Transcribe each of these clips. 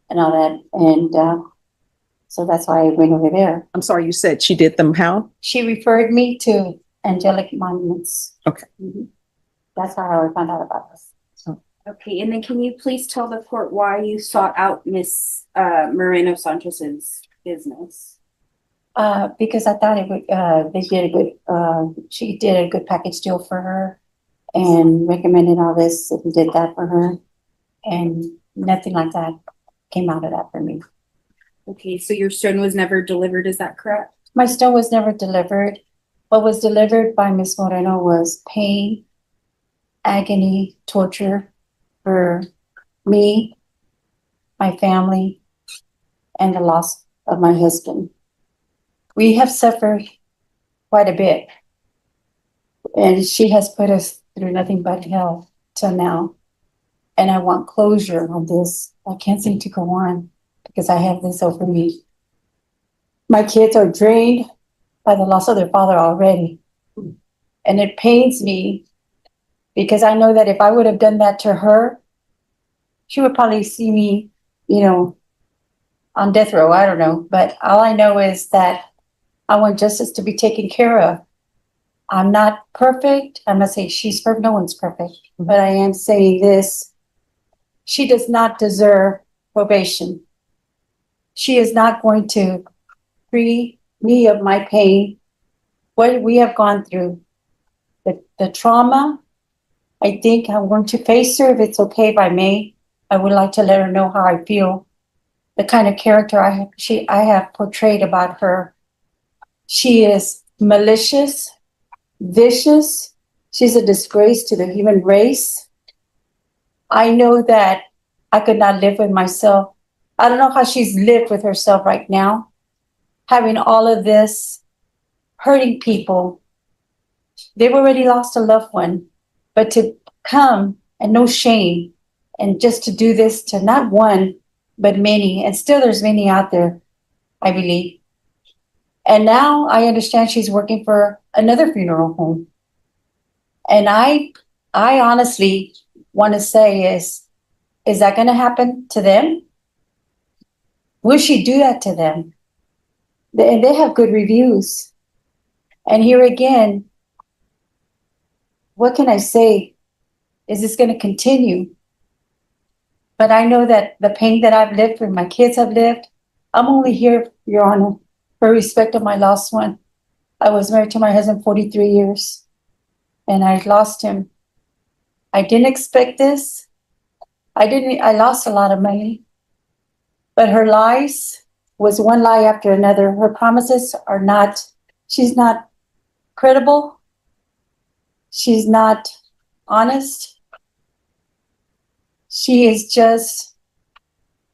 and all that. And so that's why I went over there. I'm sorry, you said she did them how? She referred me to Angelic Monuments. Okay. That's how I found out about this. Okay, and then can you please tell the court why you sought out Miss Moreno Sanchez's business? Because I thought it would, they did a good, she did a good package deal for her and recommended all this and did that for her. And nothing like that came out of that for me. Okay, so your stone was never delivered, is that correct? My stone was never delivered. What was delivered by Miss Moreno was pain, agony, torture for me, my family, and the loss of my husband. We have suffered quite a bit, and she has put us through nothing but hell till now. And I want closure on this. I can't seem to go on because I have this over me. My kids are drained by the loss of their father already. And it pains me because I know that if I would have done that to her, she would probably see me, on death row. I don't know. But all I know is that I want justice to be taken care of. I'm not perfect. I'm not saying she's perfect. No one's perfect. But I am saying this. She does not deserve probation. She is not going to free me of my pain, what we have gone through, the trauma. I think I'm going to face her if it's okay by me. I would like to let her know how I feel, the kind of character I have portrayed about her. She is malicious, vicious. She's a disgrace to the human race. I know that I could not live with myself. I don't know how she's lived with herself right now, having all of this, hurting people. They've already lost a loved one, but to come and no shame and just to do this to not one, but many, and still there's many out there, I believe. And now I understand she's working for another funeral home. And I honestly want to say is that going to happen to them? Will she do that to them? And they have good reviews. And here again, what can I say? Is this going to continue? But I know that the pain that I've lived and my kids have lived, I'm only here, Your Honor, for respect of my lost one. I was married to my husband 43 years, and I lost him. I didn't expect this. I lost a lot of money, but her lies was one lie after another. Her promises are not, she's not credible. She's not honest. She is just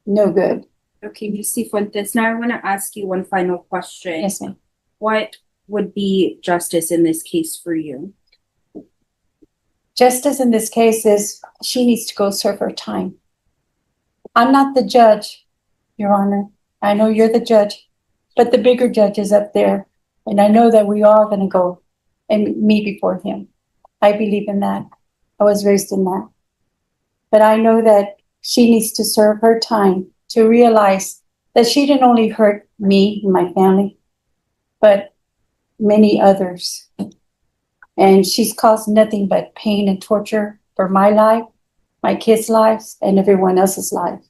no good. Okay, Ms. Cifuentes, now I want to ask you one final question. Yes, ma'am. What would be justice in this case for you? Justice in this case is she needs to go serve her time. I'm not the judge, Your Honor. I know you're the judge, but the bigger judge is up there. And I know that we are going to go and meet before him. I believe in that. I was raised in that. But I know that she needs to serve her time to realize that she didn't only hurt me and my family, but many others. And she's caused nothing but pain and torture for my life, my kids' lives, and everyone else's life.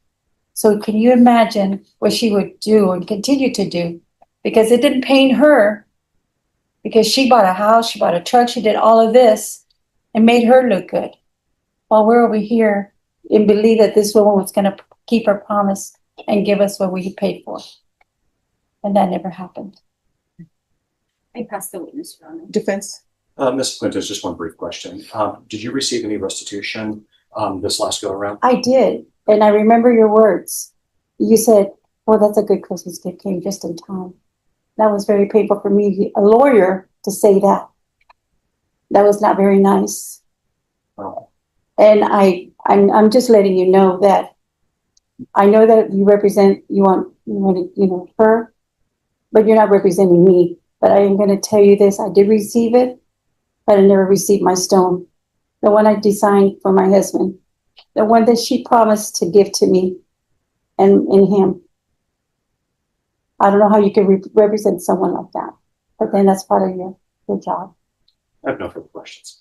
So can you imagine what she would do and continue to do? Because it didn't pain her, because she bought a house, she bought a truck, she did all of this and made her look good. While we're over here and believe that this woman was going to keep her promise and give us what we paid for. And that never happened. I pass the witness, Your Honor. Defense? Ms. Fuentes, just one brief question. Did you receive any restitution this last go around? I did. And I remember your words. You said, well, that's a good Christmas gift, came just in time. That was very painful for me, a lawyer, to say that. That was not very nice. Oh. And I'm just letting you know that I know that you represent, you want her, but you're not representing me. But I am going to tell you this, I did receive it, but I never received my stone. The one I designed for my husband, the one that she promised to give to me. and in him. I don't know how you can represent someone like that, but then that's part of your job. I have no further questions.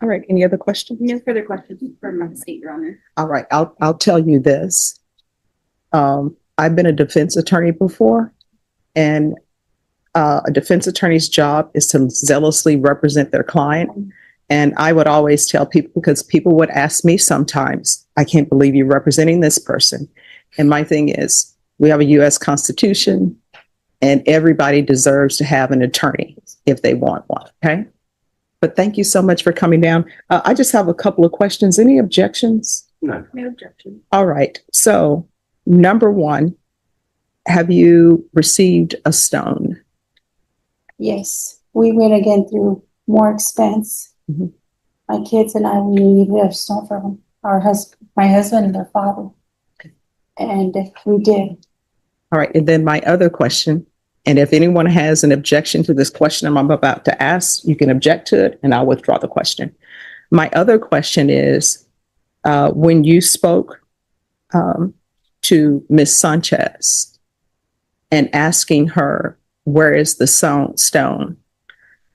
All right, any other questions? No further questions from the state, Your Honor. All right, I'll tell you this. I've been a defense attorney before, and a defense attorney's job is to zealously represent their client. And I would always tell people, because people would ask me sometimes, I can't believe you're representing this person. And my thing is, we have a U.S. Constitution, and everybody deserves to have an attorney if they want one. Okay. But thank you so much for coming down. I just have a couple of questions. Any objections? No. No objection. All right. So, number one, have you received a stone? Yes, we went again through more expense. Mhm. My kids and I, we needed a stone for my husband and their father. And we did. All right. And then my other question, and if anyone has an objection to this question I'm about to ask, you can object to it and I'll withdraw the question. My other question is, when you spoke to Miss Sanchez and asking her, where is the stone?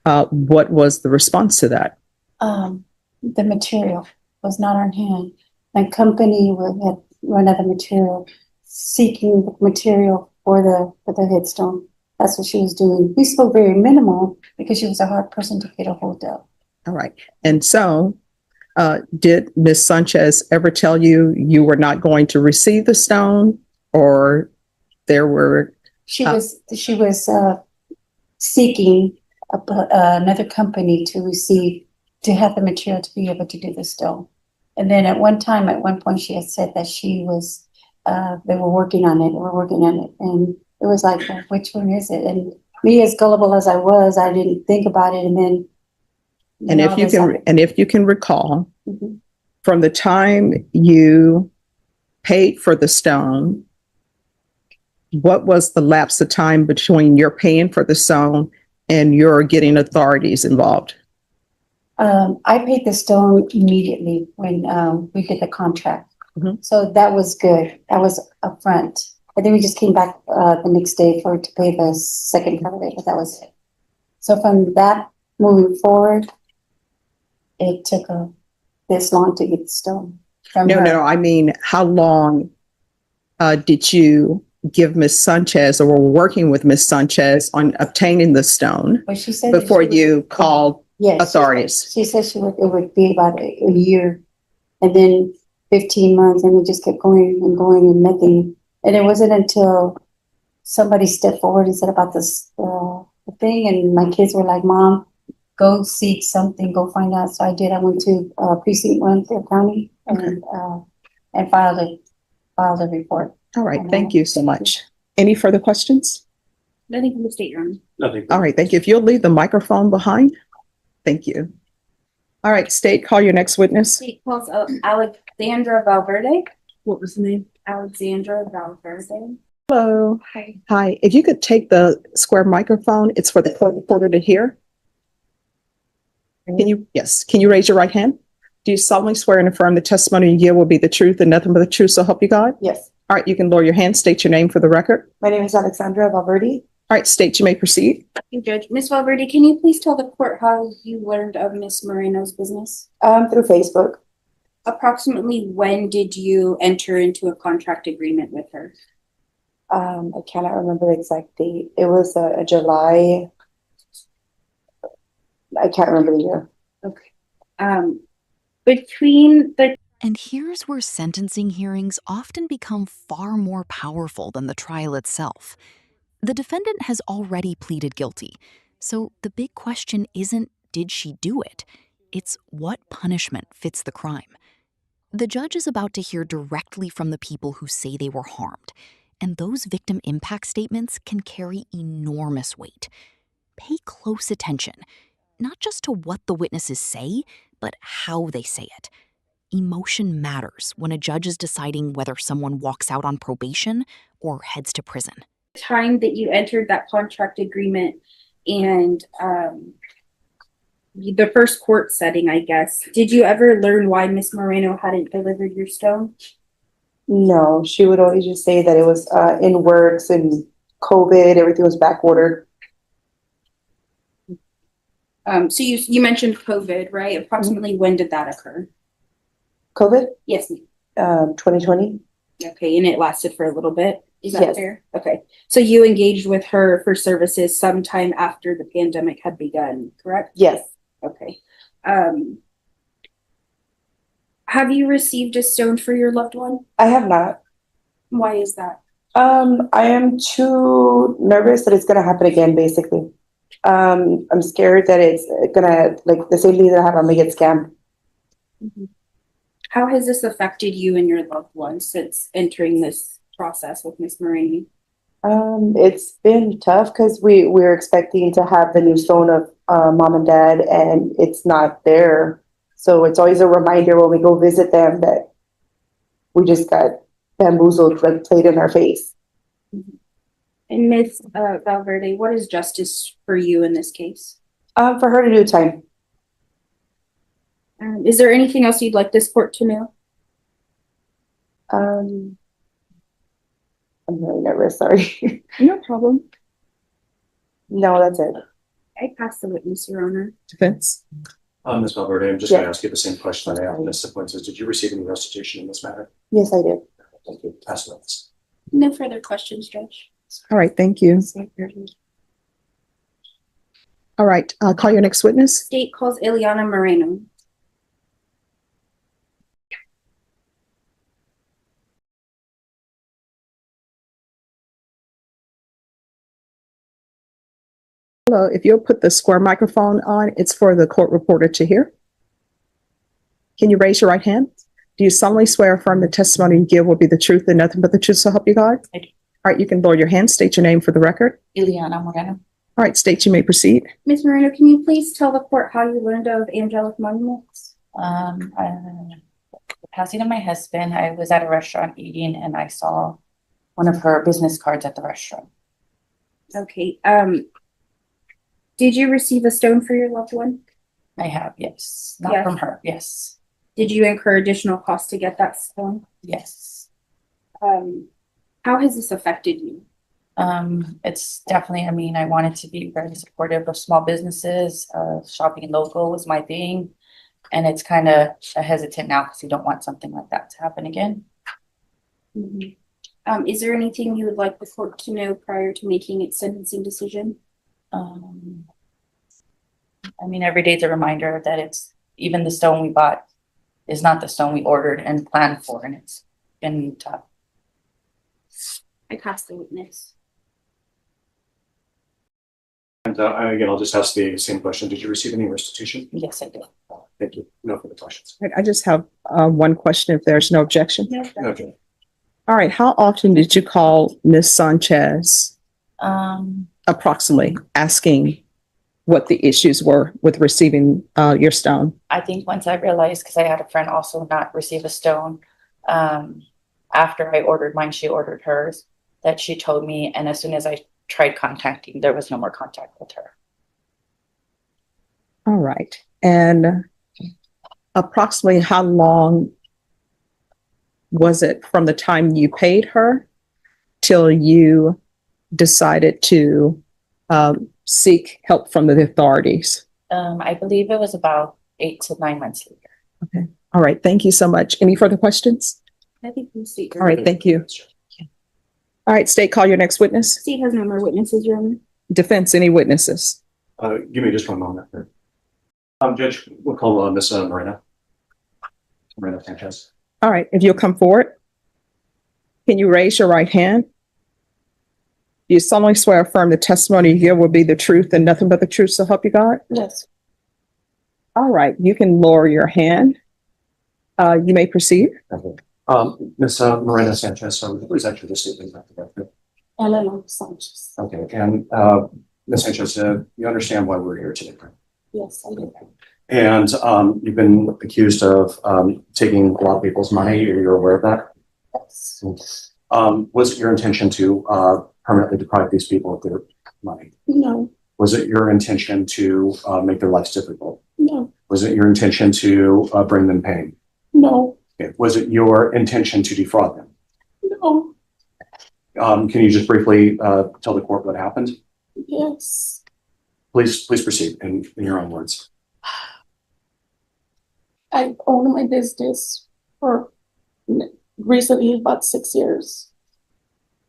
What was the response to that? The material was not on hand. My company had run out of material, seeking the material for the headstone. That's what she was doing. We spoke very minimal because she was a hard person to get a hold of. All right. And so, did Miss Sanchez ever tell you you were not going to receive the stone, or there were? She was seeking another company to have the material to be able to do the stone. And then at one point, she had said that they were working on it, and it was like, well, which one is it? And me, as gullible as I was, I didn't think about it, and then. And if you can recall, Mhm. from the time you paid for the stone, what was the lapse of time between your paying for the stone and your getting authorities involved? I paid the stone immediately when we did the contract. Mhm. So that was good. That was upfront. And then we just came back the next day to pay the second part of it, but that was it. So from that moving forward, it took this long to get the stone from her. No. I mean, how long did you give Miss Sanchez, or were working with Miss Sanchez on obtaining the stone But she said that before she would- you called Yes, authorities? She said it would be about a year, and then 15 months, and it just kept going and nothing. And it wasn't until somebody stepped forward and said about this the thing, and my kids were like, "Mom, go seek something, go find out." So I did. I went to precinct 1, Fair County, and filed a report. All right. Thank you so much. Any further questions? Nothing from the state, Your Honor. Nothing. All right. Thank you. If you'll leave the microphone behind. Thank you. All right. State, call your next witness. State calls Alexandra Valverde. What was the name? Alexandra Valverde. Hello. Hi. Hi. If you could take the square microphone, it's for the court reporter to hear. Yes. Can you raise your right hand? Do you solemnly swear and affirm the testimony you give will be the truth and nothing but the truth, so help you God? Yes. All right. You can lower your hand, state your name for the record. My name is Alexandra Valverde. All right. State, you may proceed. Thank you, Judge. Ms. Valverde, can you please tell the court how you learned of Miss Moreno's business? Through Facebook. Approximately when did you enter into a contract agreement with her? I cannot remember the exact date. It was a July. I can't remember the year. Between the And here's where sentencing hearings often become far more powerful than the trial itself. The defendant has already pleaded guilty, so the big question isn't, did she do it? It's what punishment fits the crime. The judge is about to hear directly from the people who say they were harmed, and those victim impact statements can carry enormous weight. Pay close attention, not just to what the witnesses say, but how they say it. Emotion matters when a judge is deciding whether someone walks out on probation or heads to prison. time that you entered that contract agreement and the first court setting, I guess, did you ever learn why Miss Moreno hadn't delivered your stone? No, she would always just say that it was in works and COVID, everything was back ordered. So you mentioned COVID, right? Approximately when did that occur? COVID, Yes, ma'am. 2020. Okay, and it lasted for a little bit. Is that Yes. fair? Okay. So you engaged with her for services sometime after the pandemic had begun, correct? Yes, Okay. Have you received a stone for your loved one? I have not. Why is that? I am too nervous that it's gonna happen again, basically. I'm scared that it's gonna, like, the same thing that happened, I'm gonna get scammed. How has this affected you and your loved one since entering this process with Miss Marini? It's been tough because we're expecting to have the new stone of mom and dad, and it's not there. So it's always a reminder when we go visit them that we just got bamboozled, like played in our face. And Miss Valverde, what is justice for you in this case? For her to do time. Is there anything else you'd like this court to know? I'm really nervous, sorry. No problem. No, that's it. I pass the witness, Your Honor. Defense? Ms. Valverde, I'm just going to Yeah. ask you the same question I asked Ms. Fuentes. Did you receive any restitution in this matter? Yes, I did. Thank you. Pass the witness. No further questions, Judge. All right, thank you. All right, call your next witness. State calls Ileana Moreno. Hello, if you'll put the square microphone on, it's for the court reporter to hear. Can you raise your right hand? Do you solemnly swear or affirm the testimony you give will be the truth and nothing but the truth, so help you God? I do. All right, you can lower your hand, state your name for the record. Ileana Moreno. All right, state you may proceed. Ms. Moreno, can you please tell the court how you learned of angelic monuments? The passing of my husband, I was at a restaurant eating and I saw one of her business cards at the restaurant. Okay. Did you receive a stone for your loved one? I have, yes. Not Yes. from her, yes. Did you incur additional costs to get that stone? Yes. How has this affected you? It's definitely, I mean, I wanted to be very supportive of small businesses. Shopping local was my thing. And it's kind of hesitant now because you don't want something like that to happen again. Is there anything you would like the court to know prior to making its sentencing decision? I mean, every day's a reminder that it's even the stone we bought is not the stone we ordered and planned for, and it's been tough. I pass the witness. And again, I'll just ask the same question. Did you receive any restitution? Yes, I do. Thank you. No further questions. All right, I just have one question if there's no objection. Okay. All right, how often did you call Ms. Sanchez approximately asking what the issues were with receiving your stone? I think once I realized, because I had a friend also not receive a stone, after I ordered mine, she ordered hers, that she told me, and as soon as I tried contacting, there was no more contact with her. All right, and approximately how long was it from the time you paid her till you decided to seek help from the authorities? I believe it was about 8 to 9 months later. Okay. All right. Thank you so much. Any further questions? I think the state. All right. Thank you. All right. State, call your next witness. State has no more witnesses, Your Honor. Defense, any witnesses? Give me just one moment here. Judge, we'll call Ms. Moreno Sanchez. All right. If you'll come forward, can you raise your right hand? Do you solemnly swear or affirm the testimony you give will be the truth and nothing but the truth, so help you God? Yes. All right. You can lower your hand. You may proceed. Ms. Moreno Sanchez, please enter the statement. Elena Sanchez. Okay, and Ms. Sanchez, you understand why we're here today, right? Yes, I did. And you've been accused of taking a lot of people's money. You're aware of that? Yes. Was it your intention to permanently deprive these people of their money? No, Was it your intention to make their lives difficult? no, Was it your intention to bring them pain? no, Okay. Was it your intention to defraud them? No, Can you just briefly tell the court what happened? yes. Please proceed in your own words. I owned my business for recently about 6 years.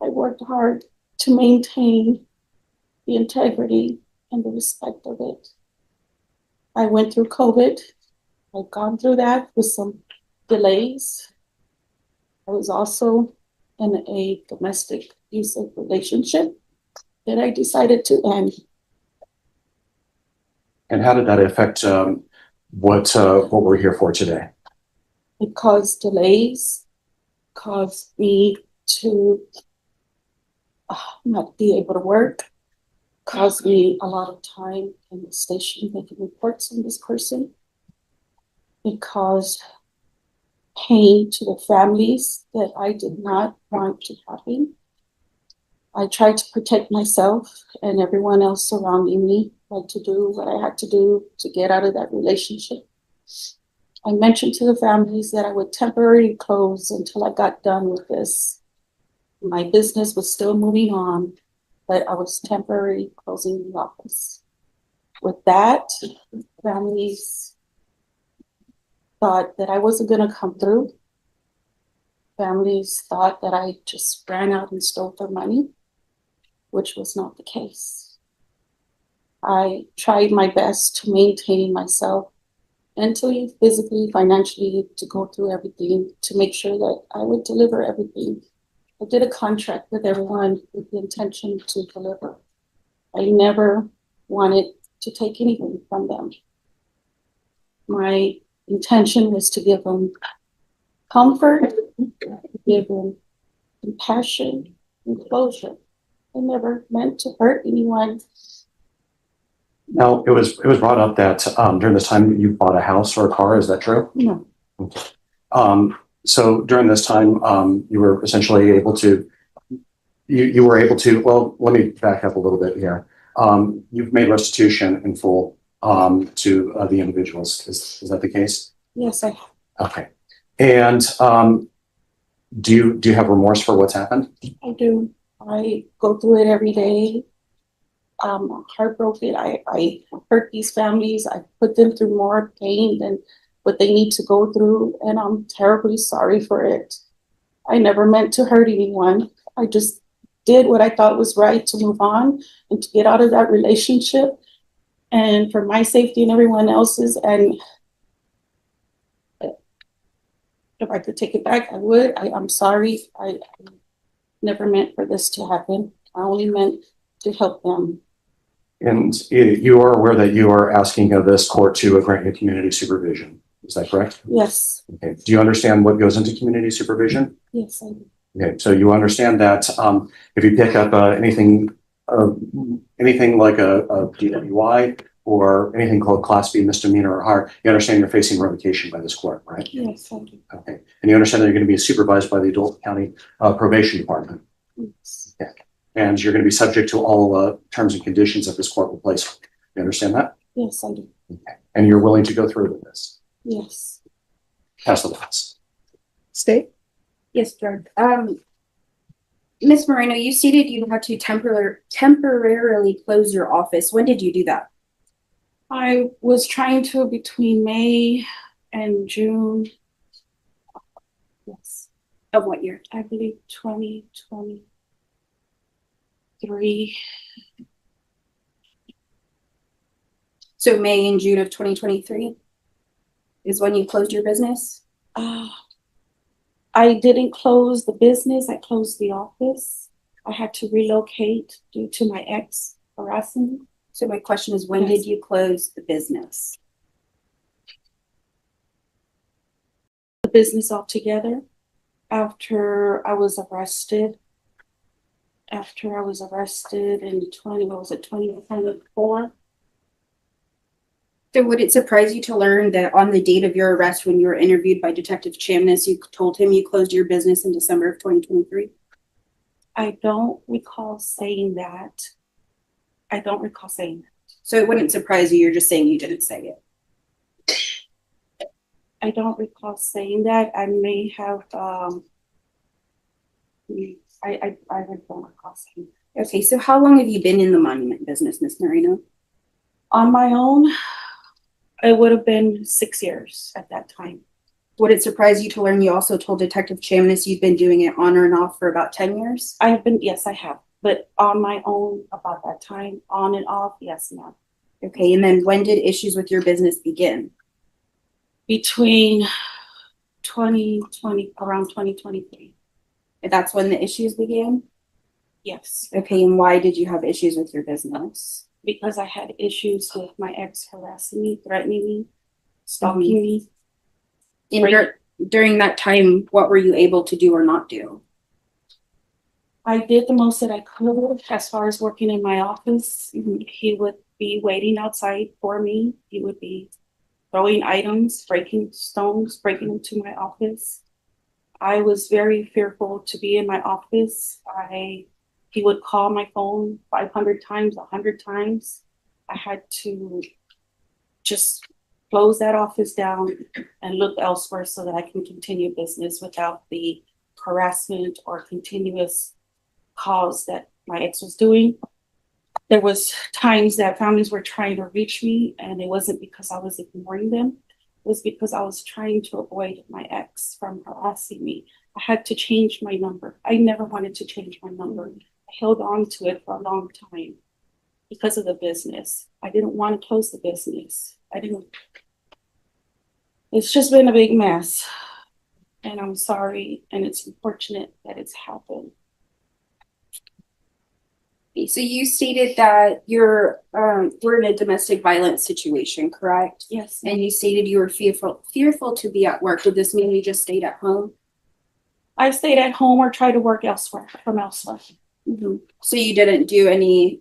I worked hard to maintain the integrity and the respect of it. I went through COVID. I've gone through that with some delays. I was also in a domestic abusive relationship that I decided to end. And how did that affect what we're here for today? It caused delays, caused me to not be able to work, caused me a lot of time in the station making reports on this person. It caused pain to the families that I did not want to happen. I tried to protect myself and everyone else surrounding me, like to do what I had to do to get out of that relationship. I mentioned to the families that I would temporarily close until I got done with this. My business was still moving on, but I was temporarily closing the office. With that, families thought that I wasn't going to come through. Families thought that I just ran out and stole their money, which was not the case. I tried my best to maintain myself mentally, physically, financially, to go through everything, to make sure that I would deliver everything. I did a contract with everyone with the intention to deliver. I never wanted to take anything from them. My intention was to give them comfort, give them compassion and closure. I never meant to hurt anyone. Now, it was brought up that during this time you bought a house or a car. Is that true? No. So during this time, you were essentially able to. You were able to. Well, let me back up a little bit here. You've made restitution in full to the individuals. Is that the case? Yes, I have. Okay. And do you have remorse for what's happened? I do. I go through it every day. Heartbroken. I hurt these families. I put them through more pain than what they need to go through, and I'm terribly sorry for it. I never meant to hurt anyone. I just did what I thought was right to move on and to get out of that relationship, and for my safety and everyone else's. And if I could take it back, I would. I'm sorry. I never meant for this to happen. I only meant to help them. And you are aware that you are asking of this court to grant you community supervision. Is that correct? Yes. Okay. Do you understand what goes into community supervision? Yes, I do. Okay. So you understand that if you pick up anything like a DWI or anything called Class B misdemeanor or higher, you understand you're facing revocation by this court, right? Yes, I do. Okay. And you understand that you're going to be supervised by the Adult County Probation Department. Yes. Okay. And you're going to be subject to all terms and conditions that this court will place on you. You understand that? Yes, I do. Okay. And you're willing to go through with this? Yes. Pass the defense. State? Yes, Judge. Ms. Moreno, you stated you had to temporarily close your office. When did you do that? I was trying to between May and June. Yes, Of what year? I believe 2023. So May and June of 2023 is when you closed your business? I didn't close the business. I closed the office. I had to relocate due to my ex harassing me. So my question is, when did you close the business? The business altogether after I was arrested. After I was arrested in 2024. So would it surprise you to learn that on the date of your arrest, when you were interviewed by Detective Chamness, you told him you closed your business in December of 2023? I don't recall saying that. I don't recall saying that. So it wouldn't surprise you, you're just saying you didn't say it. I don't recall saying that. I may have I went from across him. Okay, so how long have you been in the monument business, Miss Marino? On my own, it would have been 6 years at that time. Would it surprise you to learn you also told Detective Chamanis you've been doing it on and off for about 10 years? Yes, I have, but on my own about that time, on and off, yes, ma'am. Okay, and then when did issues with your business begin? Between 2020, around 2023, That's when the issues began? yes, Okay, and why did you have issues with your business? because I had issues with my ex harassing me, threatening me, stalking me. And during that time, what were you able to do or not do? I did the most that I could as far as working in my office. He would be waiting outside for me. He would be throwing items, breaking stones, breaking into my office. I was very fearful to be in my office. He would call my phone 500 times, 100 times. I had to just close that office down and look elsewhere so that I can continue business without the harassment or continuous calls that my ex was doing. There was times that families were trying to reach me, and it wasn't because I was ignoring them. It was because I was trying to avoid my ex from harassing me. I had to change my number. I never wanted to change my number. I held on to it for a long time because of the business. I didn't want to close the business. It's just been a big mess. And I'm sorry, and it's unfortunate that it's happened. So you stated that we're in a domestic violence situation, correct? Yes. And you stated you were fearful to be at work. Did this mean you just stayed at home? I stayed at home or tried to work elsewhere. So you didn't do any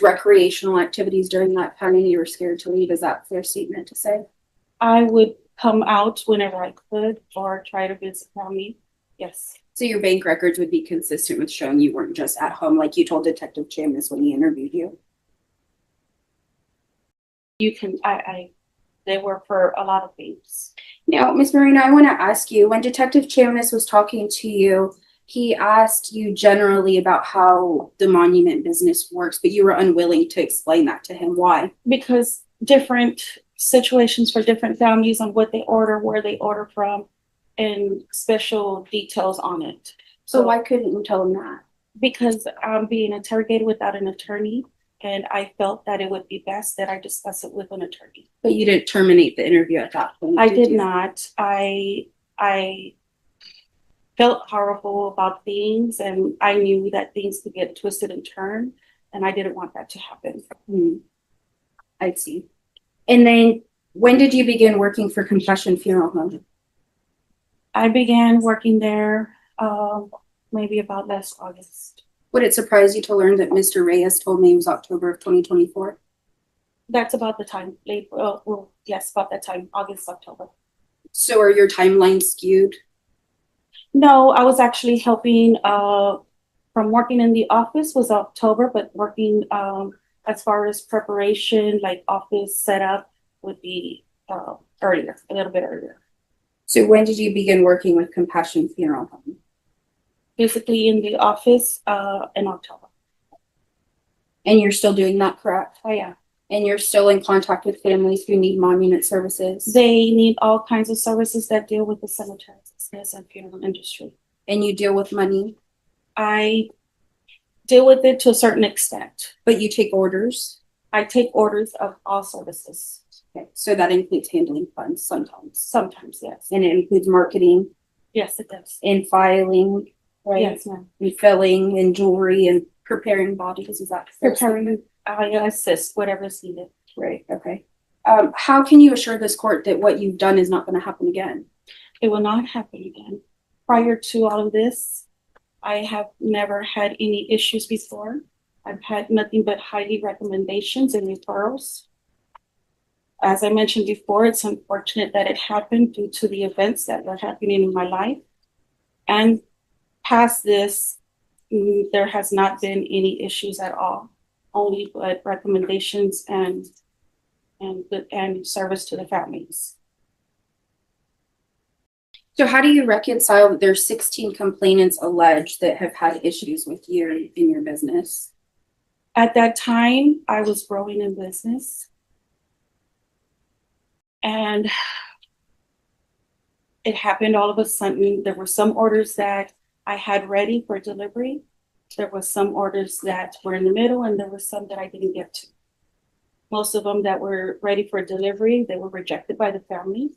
recreational activities during that time and you were scared to leave? Is that a fair statement to say? I would come out whenever I could or try to visit family. Yes. So your bank records would be consistent with showing you weren't just at home like you told Detective Chambers when he interviewed you? You can, they were for a lot of things. Now, Ms. Marino, I want to ask you, when Detective Chambers was talking to you, he asked you generally about how the monument business works, but you were unwilling to explain that to him. Why? Because different situations for different families on what they order, where they order from, and special details on it. So why couldn't you tell him that? Because I'm being interrogated without an attorney, and I felt that it would be best that I discuss it with an attorney. But you didn't terminate the interview at that point. I did you? not. I felt horrible about things, and I knew that things could get twisted and turned, and I didn't want that to happen. I see. And then when did you begin working for Compassion Funeral Home? I began working there maybe about last August. Would it surprise you to learn that Mr. Reyes told me it was October of 2024? That's about the time. Yes, about that time, August, October. So are your timelines skewed? No, I was actually helping from working in the office was October, but working as far as preparation, like office setup would be earlier, a little bit earlier. So when did you begin working with Compassion Funeral Home? Physically in the office in October. And you're still doing that, correct? Oh yeah. And you're still in contact with families who need monument services? They need all kinds of services that deal with the cemetery business and funeral industry. And you deal with money? I deal with it to a certain extent. But you take orders? I take orders of all services. Okay, so that includes handling funds sometimes? Sometimes, yes. And it includes marketing? Yes, it does. And filing, right? Yes, ma'am. And filling and jewelry and preparing bodies, is that fair? Preparing, I assist whatever is needed. Right, okay. How can you assure this court that what you've done is not going to happen again? It will not happen again. Prior to all of this, I have never had any issues before. I've had nothing but highly recommendations and referrals. As I mentioned before, it's unfortunate that it happened due to the events that were happening in my life. And past this, there has not been any issues at all, only but recommendations and service to the families. So how do you reconcile that there's 16 complainants alleged that have had issues with you in your business? At that time, I was growing in business. And it happened all of a sudden. There were some orders that I had ready for delivery. There was some orders that were in the middle, and there were some that I didn't get to. Most of them that were ready for delivery, they were rejected by the family.